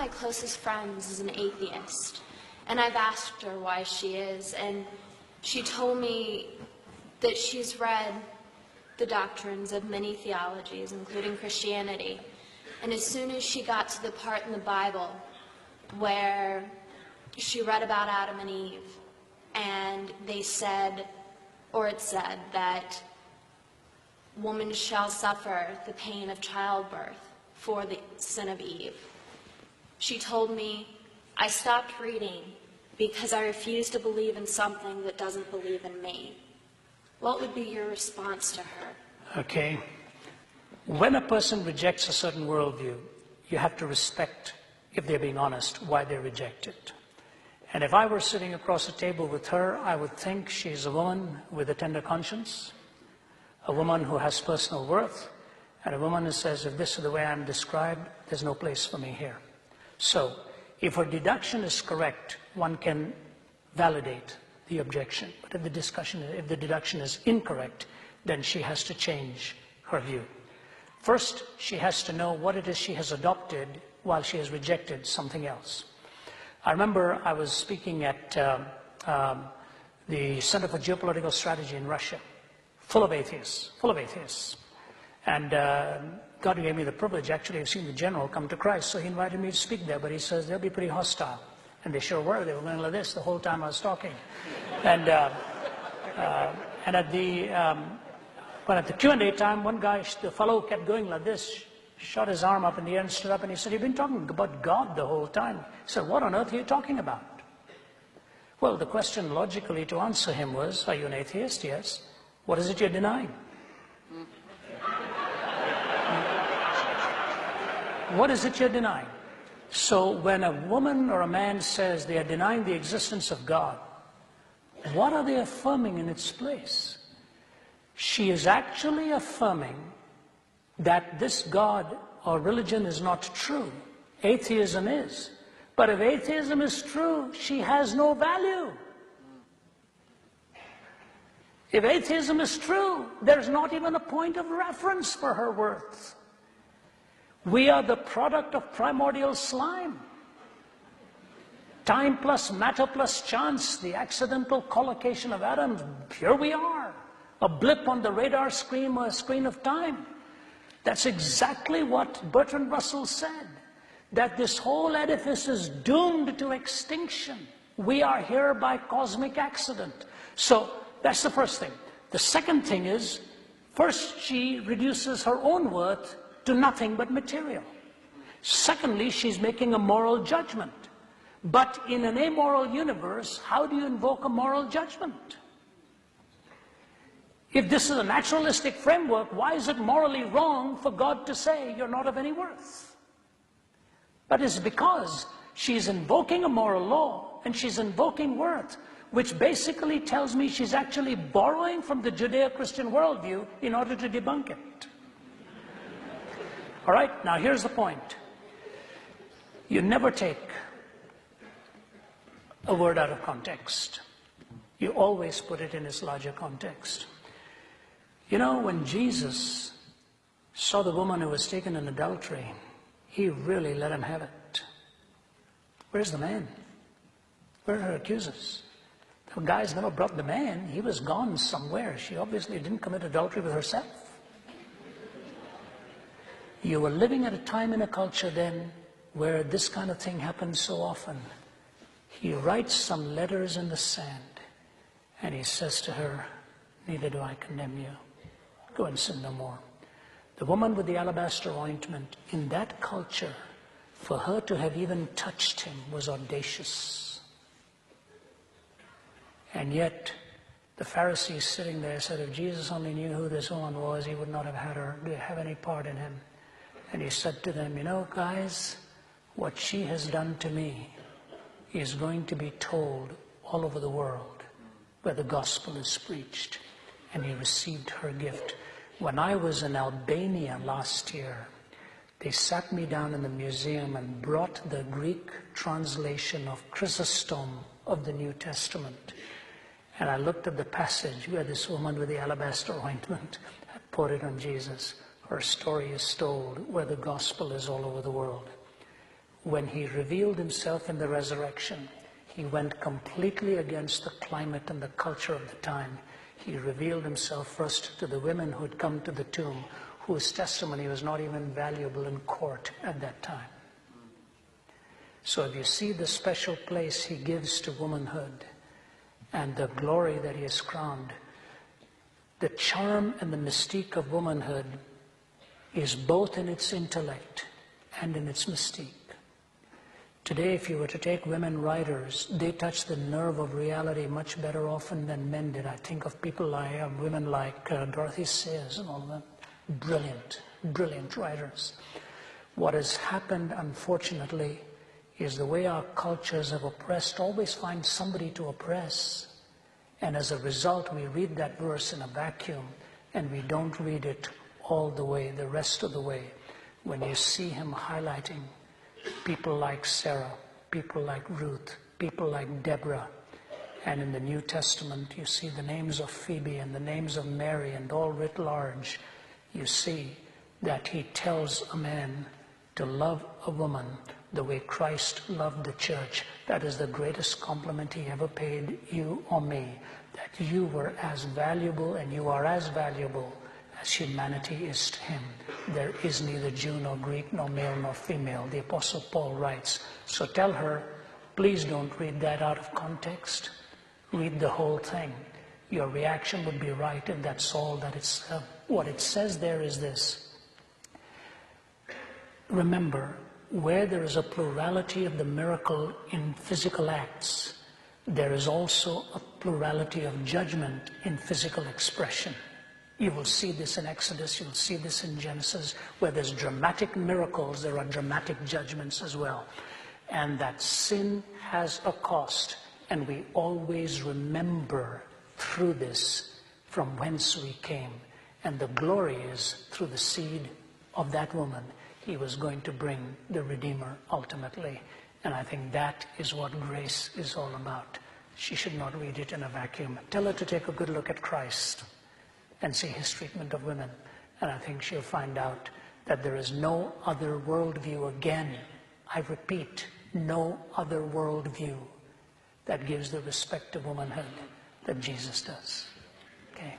My closest friends is an atheist, and I've asked her why she is, and she told me that she's read the doctrines of many theologies, including Christianity, and as soon as she got to the part in the Bible where she read about Adam and Eve, and they said, or it said, that woman shall suffer the pain of childbirth for the sin of Eve. She told me, I stopped reading because I refuse to believe in something that doesn't believe in me. What would be your response to her? Okay. When a person rejects a certain worldview, you have to respect, if they're being honest, why they reject it. And if I were sitting across a table with her, I would think she's a woman with a tender conscience, a woman who has personal worth, and a woman who says, if this is the way I'm described, there's no place for me here. So, if her deduction is correct, one can validate the objection. But if the deduction is incorrect, then she has to change her view. First, she has to know what it is she has adopted while she has rejected something else. I remember I was speaking at the Center for Geopolitical Strategy in Russia, full of atheists. And God gave me the privilege, actually, of seeing the general come to Christ. So he invited me to speak there, but he says they'll be pretty hostile. And they sure were. They were going like this the whole time I was talking. And at the Q&A time, one guy, the fellow kept going like this, shot his arm up in the air and stood up, and he said, you've been talking about God the whole time. He said, what on earth are you talking about? Well, the question logically to answer him was, are you an atheist? Yes. What is it you're denying? What is it you're denying? So when a woman or a man says they are denying the existence of God, what are they affirming in its place? She is actually affirming that this God or religion is not true. Atheism is. But if atheism is true, she has no value. If atheism is true, there's not even a point of reference for her worth. We are the product of primordial slime. Time plus matter plus chance, the accidental collocation of atoms. Here we are, a blip on the radar screen or a screen of time. That's exactly what Bertrand Russell said, that this whole edifice is doomed to extinction. We are here by cosmic accident. So that's the first thing. The second thing is, first she reduces her own worth to nothing but material. Secondly, she's making a moral judgment. But in an amoral universe, how do you invoke a moral judgment? If this is a naturalistic framework, why is it morally wrong for God to say you're not of any worth? But it's because she's invoking a moral law and she's invoking worth, which basically tells me she's actually borrowing from the Judeo-Christian worldview in order to debunk it. All right, now here's the point. You never take a word out of context. You always put it in its larger context. You know, when Jesus saw the woman who was taken in adultery, he really let him have it. Where's the man? Where are her accusers? The guy's never brought the man. He was gone somewhere. She obviously didn't commit adultery with herself. You were living at a time in a culture then where this kind of thing happens so often. He writes some letters in the sand and he says to her, neither do I condemn you. Go and sin no more. The woman with the alabaster ointment, in that culture, for her to have even touched him was audacious. And yet, the Pharisees sitting there said, if Jesus only knew who this woman was, he would not have had her have any part in him. And he said to them, you know, guys, what she has done to me is going to be told all over the world where the gospel is preached. And he received her gift. When I was in Albania last year, they sat me down in the museum and brought the Greek translation of Chrysostom of the New Testament. And I looked at the passage where this woman with the alabaster ointment had poured it on Jesus. Her story is told where the gospel is all over the world. when he revealed himself in the resurrection, he went completely against the climate and the culture of the time. He revealed himself first to the women who had come to the tomb, whose testimony was not even valuable in court at that time. So if you see the special place he gives to womanhood and the glory that he has crowned, the charm and the mystique of womanhood is both in its intellect and in its mystique. Today, if you were to take women writers, they touch the nerve of reality much better often than men did. I think of people like women like Dorothy Sayers and all of them. Brilliant, brilliant writers. What has happened, unfortunately, is the way our cultures have oppressed always find somebody to oppress. And as a result, we read that verse in a vacuum and we don't read it all the way, the rest of the way. When you see him highlighting people like Sarah, people like Ruth, people like Deborah, and in the New Testament you see the names of Phoebe and the names of Mary, and all writ large, you see that he tells a man to love a woman the way Christ loved the church. That is the greatest compliment he ever paid you or me, that you were as valuable and you are as valuable as humanity is to him. There is neither Jew nor Greek, nor male nor female, the Apostle Paul writes. So tell her, please don't read that out of context. Read the whole thing. Your reaction would be right if that's all that it's. What it says there is this. Remember, where there is a plurality of the miracle in physical acts, there is also a plurality of judgment in physical expression. You will see this in Exodus, you'll see this in Genesis. Where there's dramatic miracles, there are dramatic judgments as well. And that sin has a cost, and we always remember through this from whence we came. And the glory is through the seed of that woman. He was going to bring the Redeemer ultimately. And I think that is what grace is all about. She should not read it in a vacuum. Tell her to take a good look at Christ and see his treatment of women. And I think she'll find out that there is no other worldview again. I repeat, no other worldview that gives the respect to womanhood that Jesus does. Okay.